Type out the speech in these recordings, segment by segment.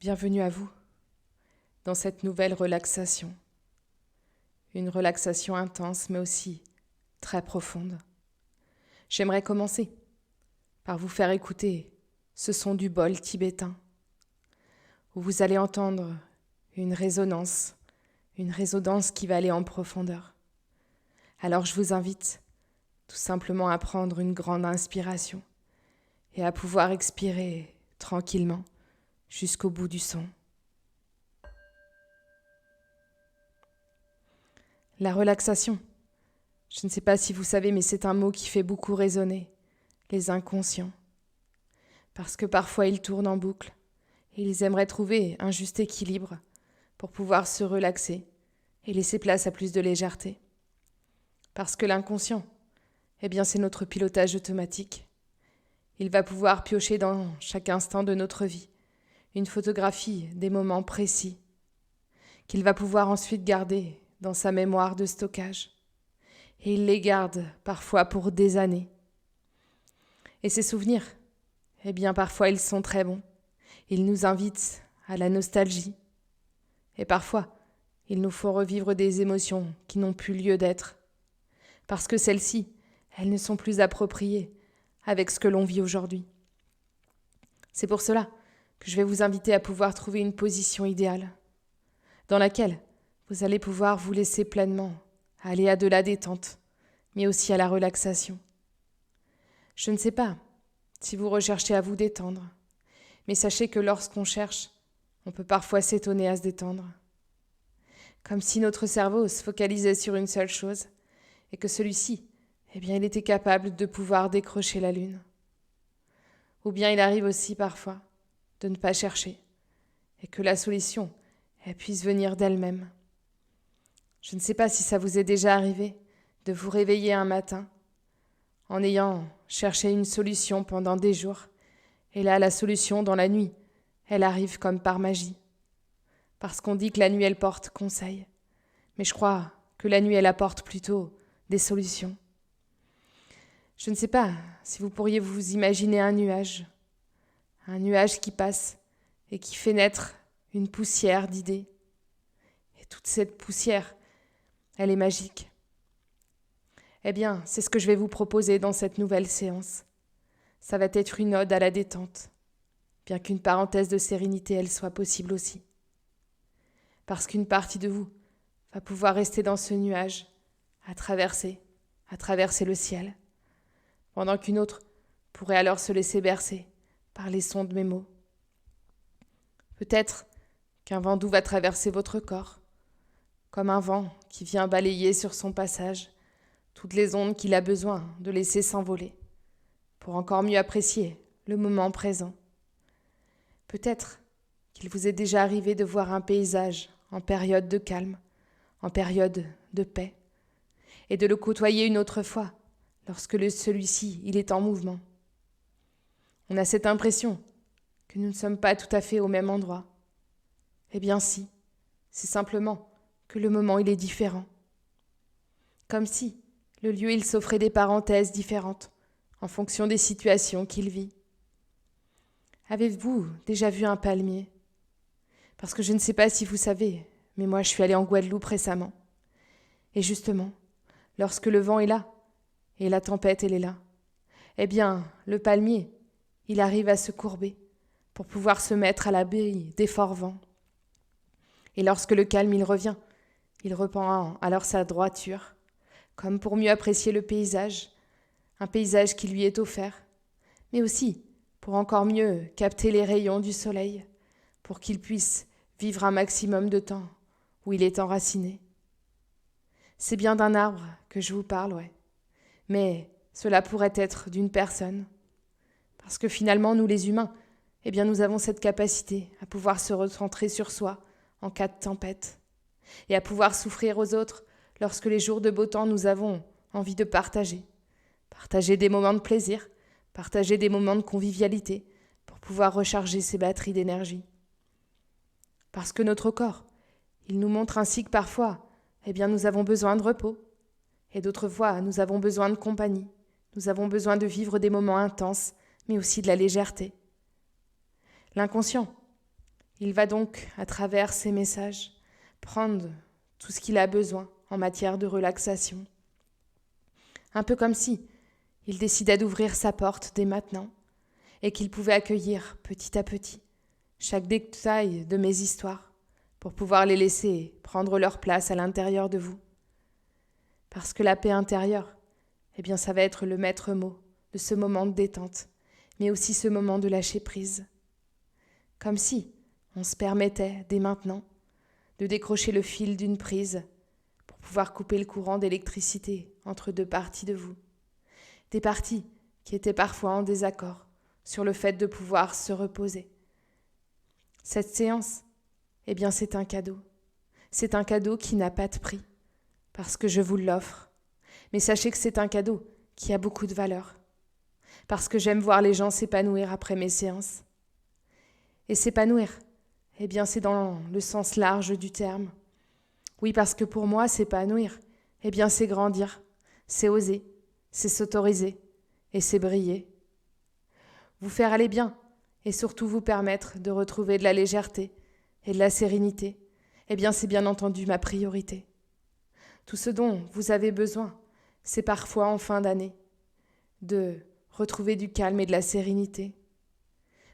Bienvenue à vous dans cette nouvelle relaxation. Une relaxation intense mais aussi très profonde. J'aimerais commencer par vous faire écouter ce son du bol tibétain où vous allez entendre une résonance qui va aller en profondeur. Alors je vous invite tout simplement à prendre une grande inspiration et à pouvoir expirer tranquillement jusqu'au bout du son. La relaxation, je ne sais pas si vous savez, mais c'est un mot qui fait beaucoup résonner les inconscients. Parce que parfois ils tournent en boucle et ils aimeraient trouver un juste équilibre pour pouvoir se relaxer et laisser place à plus de légèreté. Parce que l'inconscient, c'est notre pilotage automatique. Il va pouvoir piocher dans chaque instant de notre vie une photographie des moments précis qu'il va pouvoir ensuite garder dans sa mémoire de stockage. Et il les garde parfois pour des années. Et ces souvenirs, parfois ils sont très bons. Ils nous invitent à la nostalgie. Et parfois, il nous faut revivre des émotions qui n'ont plus lieu d'être. Parce que celles-ci, elles ne sont plus appropriées avec ce que l'on vit aujourd'hui. C'est pour cela que je vais vous inviter à pouvoir trouver une position idéale dans laquelle vous allez pouvoir vous laisser pleinement aller à de la détente, mais aussi à la relaxation. Je ne sais pas si vous recherchez à vous détendre, mais sachez que lorsqu'on cherche, on peut parfois s'étonner à se détendre. Comme si notre cerveau se focalisait sur une seule chose et que celui-ci, il était capable de pouvoir décrocher la lune. Ou bien il arrive aussi parfois de ne pas chercher et que la solution, elle puisse venir d'elle-même. Je ne sais pas si ça vous est déjà arrivé de vous réveiller un matin en ayant cherché une solution pendant des jours. Et là, la solution dans la nuit, elle arrive comme par magie. Parce qu'on dit que la nuit, elle porte conseil. Mais je crois que la nuit, elle apporte plutôt des solutions. Je ne sais pas si vous pourriez vous imaginer un nuage qui passe et qui fait naître une poussière d'idées. Et toute cette poussière, elle est magique. C'est ce que je vais vous proposer dans cette nouvelle séance. Ça va être une ode à la détente, bien qu'une parenthèse de sérénité, elle soit possible aussi. Parce qu'une partie de vous va pouvoir rester dans ce nuage, à traverser le ciel, pendant qu'une autre pourrait alors se laisser bercer par les sons de mes mots. Peut-être qu'un vent doux va traverser votre corps, comme un vent qui vient balayer sur son passage toutes les ondes qu'il a besoin de laisser s'envoler, pour encore mieux apprécier le moment présent. Peut-être qu'il vous est déjà arrivé de voir un paysage en période de calme, en période de paix, et de le côtoyer une autre fois, lorsque celui-ci il est en mouvement. On a cette impression que nous ne sommes pas tout à fait au même endroit. Si, c'est simplement que le moment il est différent. Comme si le lieu il s'offrait des parenthèses différentes en fonction des situations qu'il vit. Avez-vous déjà vu un palmier ? Parce que je ne sais pas si vous savez, mais moi je suis allée en Guadeloupe récemment. Et justement, lorsque le vent est là, et la tempête elle est là, le palmier, il arrive à se courber pour pouvoir se mettre à l'abri des forts vents. Et lorsque le calme il revient, il reprend alors sa droiture, comme pour mieux apprécier le paysage, un paysage qui lui est offert, mais aussi pour encore mieux capter les rayons du soleil, pour qu'il puisse vivre un maximum de temps où il est enraciné. C'est bien d'un arbre que je vous parle, ouais. Mais cela pourrait être d'une personne. Parce que finalement, nous les humains, nous avons cette capacité à pouvoir se recentrer sur soi en cas de tempête et à pouvoir souffrir aux autres lorsque les jours de beau temps nous avons envie de partager. Partager des moments de plaisir, partager des moments de convivialité pour pouvoir recharger ses batteries d'énergie. Parce que notre corps, il nous montre ainsi que parfois, nous avons besoin de repos. Et d'autres fois, nous avons besoin de compagnie. Nous avons besoin de vivre des moments intenses, mais aussi de la légèreté. L'inconscient, Il va donc, à travers ces messages, prendre tout ce qu'il a besoin en matière de relaxation. Un peu comme si il décidait d'ouvrir sa porte dès maintenant et qu'il pouvait accueillir petit à petit chaque détail de mes histoires pour pouvoir les laisser prendre leur place à l'intérieur de vous. Parce que la paix intérieure, ça va être le maître mot de ce moment de détente, mais aussi ce moment de lâcher prise. Comme si on se permettait, dès maintenant, de décrocher le fil d'une prise pour pouvoir couper le courant d'électricité entre deux parties de vous. Des parties qui étaient parfois en désaccord sur le fait de pouvoir se reposer. Cette séance, c'est un cadeau. C'est un cadeau qui n'a pas de prix, parce que je vous l'offre. Mais sachez que c'est un cadeau qui a beaucoup de valeur, parce que j'aime voir les gens s'épanouir après mes séances. Et s'épanouir, c'est dans le sens large du terme. Oui, parce que pour moi, s'épanouir, c'est grandir, c'est oser, c'est s'autoriser et c'est briller. Vous faire aller bien et surtout vous permettre de retrouver de la légèreté et de la sérénité, c'est bien entendu ma priorité. Tout ce dont vous avez besoin, c'est parfois en fin d'année de retrouver du calme et de la sérénité.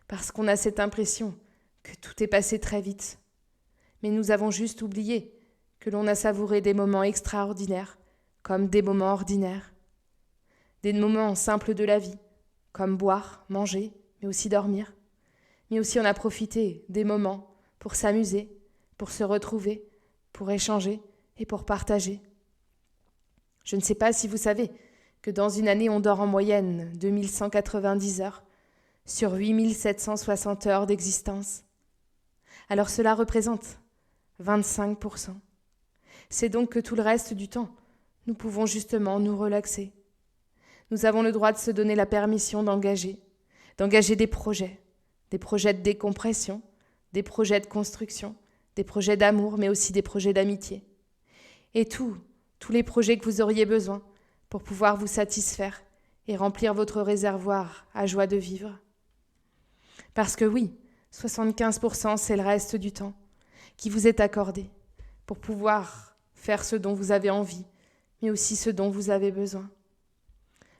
Parce qu'on a cette impression que tout est passé très vite. Mais nous avons juste oublié que l'on a savouré des moments extraordinaires comme des moments ordinaires. Des moments simples de la vie, comme boire, manger, mais aussi dormir. Mais aussi on a profité des moments pour s'amuser, pour se retrouver, pour échanger et pour partager. Je ne sais pas si vous savez que dans une année, on dort en moyenne 2190 heures sur 8760 heures d'existence. Alors cela représente 25%. C'est donc que tout le reste du temps, nous pouvons justement nous relaxer. Nous avons le droit de se donner la permission d'engager des projets de décompression, des projets de construction, des projets d'amour, mais aussi des projets d'amitié. Et tous les projets que vous auriez besoin pour pouvoir vous satisfaire et remplir votre réservoir à joie de vivre. Parce que oui, 75% c'est le reste du temps qui vous est accordé pour pouvoir faire ce dont vous avez envie, mais aussi ce dont vous avez besoin.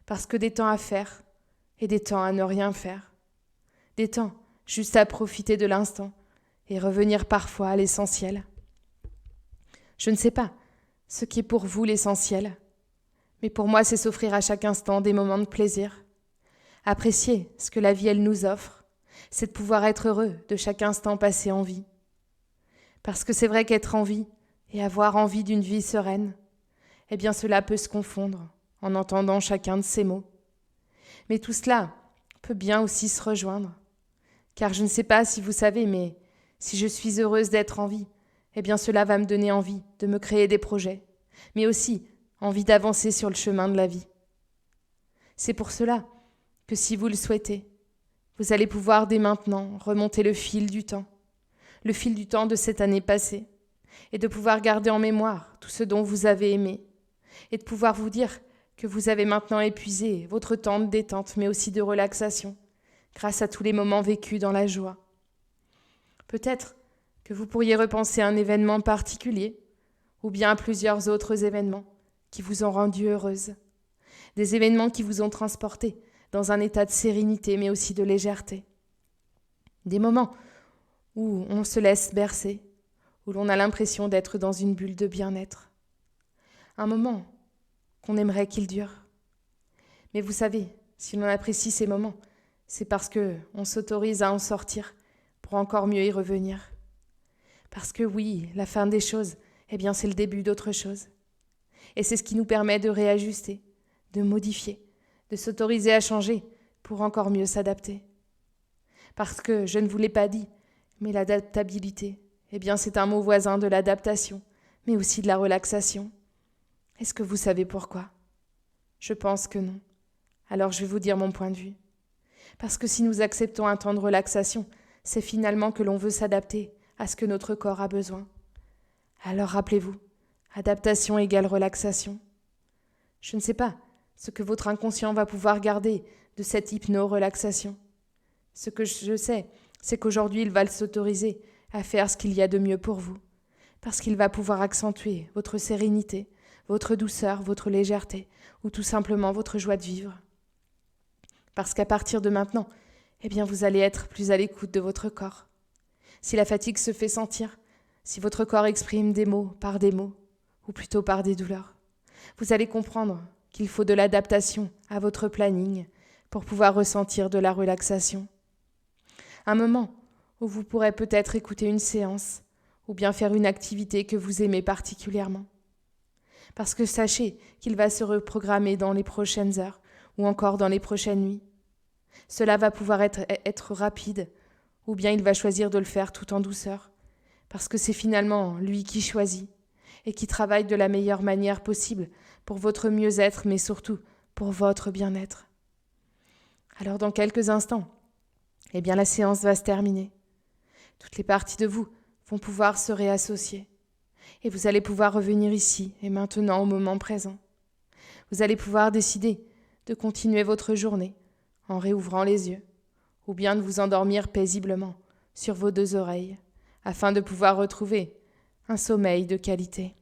Parce que des temps à faire et des temps à ne rien faire. Des temps juste à profiter de l'instant et revenir parfois à l'essentiel. Je ne sais pas ce qui est pour vous l'essentiel, mais pour moi c'est s'offrir à chaque instant des moments de plaisir. Apprécier ce que la vie elle nous offre, c'est de pouvoir être heureux de chaque instant passé en vie. Parce que c'est vrai qu'être en vie et avoir envie d'une vie sereine, cela peut se confondre en entendant chacun de ces mots. Mais tout cela peut bien aussi se rejoindre. Car je ne sais pas si vous savez, mais si je suis heureuse d'être en vie, cela va me donner envie de me créer des projets, mais aussi envie d'avancer sur le chemin de la vie. C'est pour cela que si vous le souhaitez, vous allez pouvoir dès maintenant remonter le fil du temps de cette année passée, et de pouvoir garder en mémoire tout ce dont vous avez aimé, et de pouvoir vous dire que vous avez maintenant épuisé votre temps de détente, mais aussi de relaxation, grâce à tous les moments vécus dans la joie. Peut-être que vous pourriez repenser à un événement particulier, ou bien à plusieurs autres événements qui vous ont rendu heureuse. Des événements qui vous ont transporté dans un état de sérénité, mais aussi de légèreté. Des moments où on se laisse bercer, où l'on a l'impression d'être dans une bulle de bien-être. Un moment qu'on aimerait qu'il dure. Mais vous savez, si l'on apprécie ces moments, c'est parce qu'on s'autorise à en sortir pour encore mieux y revenir. Parce que oui, la fin des choses, c'est le début d'autre chose. Et c'est ce qui nous permet de réajuster, de modifier, de s'autoriser à changer pour encore mieux s'adapter. Parce que, je ne vous l'ai pas dit, mais l'adaptabilité, c'est un mot voisin de l'adaptation, mais aussi de la relaxation. Est-ce que vous savez pourquoi ? Je pense que non. Alors je vais vous dire mon point de vue. Parce que si nous acceptons un temps de relaxation, c'est finalement que l'on veut s'adapter à ce que notre corps a besoin. Alors rappelez-vous, adaptation égale relaxation. Je ne sais pas ce que votre inconscient va pouvoir garder de cette hypno-relaxation. Ce que je sais, c'est qu'aujourd'hui, il va s'autoriser à faire ce qu'il y a de mieux pour vous, parce qu'il va pouvoir accentuer votre sérénité, votre douceur, votre légèreté, ou tout simplement votre joie de vivre. Parce qu'à partir de maintenant, vous allez être plus à l'écoute de votre corps. Si la fatigue se fait sentir, si votre corps exprime des mots, ou plutôt par des douleurs, vous allez comprendre qu'il faut de l'adaptation à votre planning pour pouvoir ressentir de la relaxation. Un moment où vous pourrez peut-être écouter une séance ou bien faire une activité que vous aimez particulièrement. Parce que sachez qu'il va se reprogrammer dans les prochaines heures ou encore dans les prochaines nuits. Cela va pouvoir être rapide ou bien il va choisir de le faire tout en douceur parce que c'est finalement lui qui choisit et qui travaille de la meilleure manière possible pour votre mieux-être mais surtout pour votre bien-être. Alors dans quelques instants, la séance va se terminer. Toutes les parties de vous vont pouvoir se réassocier. Et vous allez pouvoir revenir ici et maintenant au moment présent. Vous allez pouvoir décider de continuer votre journée en réouvrant les yeux, ou bien de vous endormir paisiblement sur vos 2 oreilles, afin de pouvoir retrouver un sommeil de qualité.